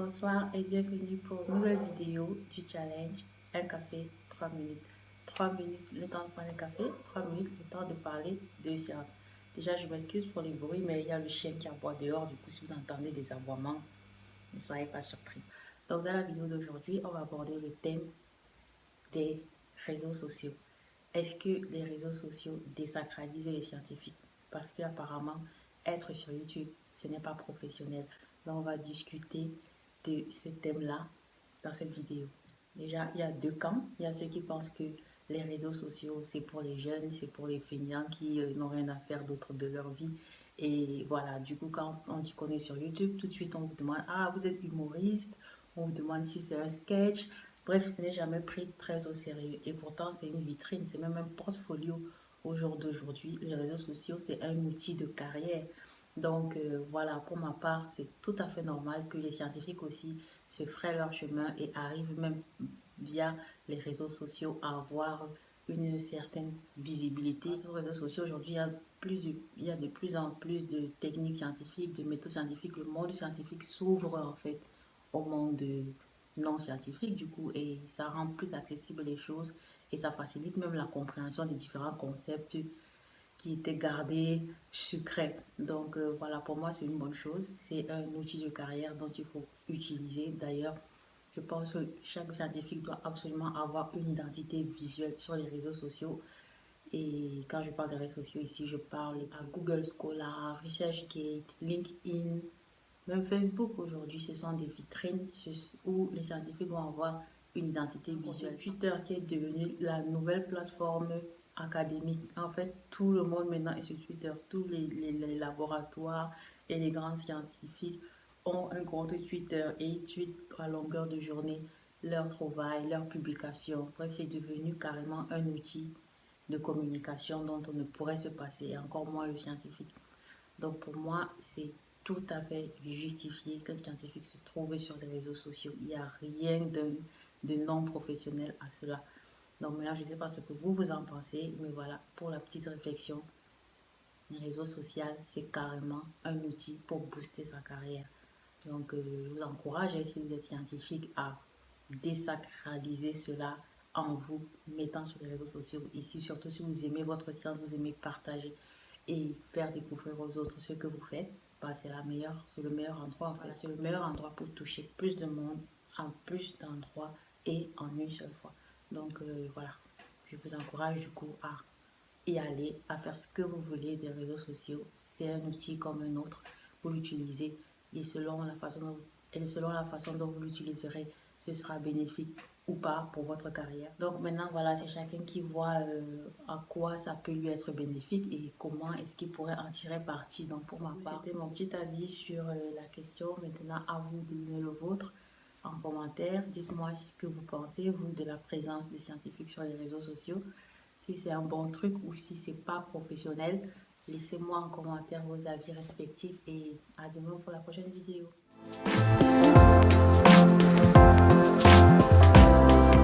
Bonsoir et bienvenue pour une nouvelle vidéo du challenge Un café, 3 minutes. 3 minutes le temps de prendre un café, 3 minutes le temps de parler de science. Déjà, je m'excuse pour les bruits, mais il y a le chien qui aboie dehors. Du coup, si vous entendez des aboiements, ne soyez pas surpris. Donc, dans la vidéo d'aujourd'hui, on va aborder le thème des réseaux sociaux. Est-ce que les réseaux sociaux désacralisent les scientifiques? Parce qu'apparemment, être sur YouTube, ce n'est pas professionnel. Donc, on va discuter de ce thème-là dans cette vidéo. Déjà, il y a deux camps. Il y a ceux qui pensent que les réseaux sociaux, c'est pour les jeunes, c'est pour les feignants qui n'ont rien à faire d'autre de leur vie. Et voilà, du coup, quand on dit qu'on est sur YouTube, tout de suite, on vous demande, ah, vous êtes humoriste, on vous demande si c'est un sketch. Bref, ce n'est jamais pris très au sérieux. Et pourtant, c'est une vitrine, c'est même un portfolio au jour d'aujourd'hui. Les réseaux sociaux, c'est un outil de carrière. Donc voilà, pour ma part, c'est tout à fait normal que les scientifiques aussi se fraient leur chemin et arrivent même via les réseaux sociaux à avoir une certaine visibilité. Sur les réseaux sociaux, aujourd'hui, il y a de plus en plus de techniques scientifiques, de méthodes scientifiques. Le monde scientifique s'ouvre en fait au monde non scientifique du coup, et ça rend plus accessible les choses et ça facilite même la compréhension des différents concepts qui étaient gardés secrets. Donc voilà, pour moi c'est une bonne chose, c'est un outil de carrière dont il faut utiliser. D'ailleurs, je pense que chaque scientifique doit absolument avoir une identité visuelle sur les réseaux sociaux. Et quand je parle des réseaux sociaux ici, je parle à Google Scholar, ResearchGate, LinkedIn, même Facebook aujourd'hui. Ce sont des vitrines où les scientifiques vont avoir une identité visuelle. Twitter qui est devenu la nouvelle plateforme académique. En fait, tout le monde maintenant est sur Twitter. Tous les laboratoires et les grands scientifiques ont un compte Twitter et ils tweetent à longueur de journée leurs trouvailles, leurs publications. Bref, c'est devenu carrément un outil de communication dont on ne pourrait se passer, et encore moins le scientifique. Donc pour moi, c'est tout à fait justifié qu'un scientifique se trouve sur les réseaux sociaux. Il n'y a rien de non professionnel à cela. Donc maintenant, je ne sais pas ce que vous en pensez, mais voilà, pour la petite réflexion, les réseaux sociaux, c'est carrément un outil pour booster sa carrière. Donc je vous encourage, si vous êtes scientifique, à désacraliser cela en vous mettant sur les réseaux sociaux. Ici, surtout si vous aimez votre science, vous aimez partager et faire découvrir aux autres ce que vous faites, bah, c'est le meilleur endroit en fait. C'est le meilleur endroit pour toucher plus de monde en plus d'endroits et en une seule fois. Donc voilà, je vous encourage du coup à y aller, à faire ce que vous voulez des réseaux sociaux. C'est un outil comme un autre, vous l'utilisez et selon la façon dont vous l'utiliserez, ce sera bénéfique ou pas pour votre carrière. Donc maintenant, voilà, c'est chacun qui voit à quoi ça peut lui être bénéfique et comment est-ce qu'il pourrait en tirer parti. Donc pour ma part, c'était mon petit avis sur la question. Maintenant, à vous de donner le vôtre en commentaire. Dites-moi ce que vous pensez, vous, de la présence des scientifiques sur les réseaux sociaux. Si c'est un bon truc ou si c'est pas professionnel. Laissez-moi en commentaire vos avis respectifs et à demain pour la prochaine vidéo.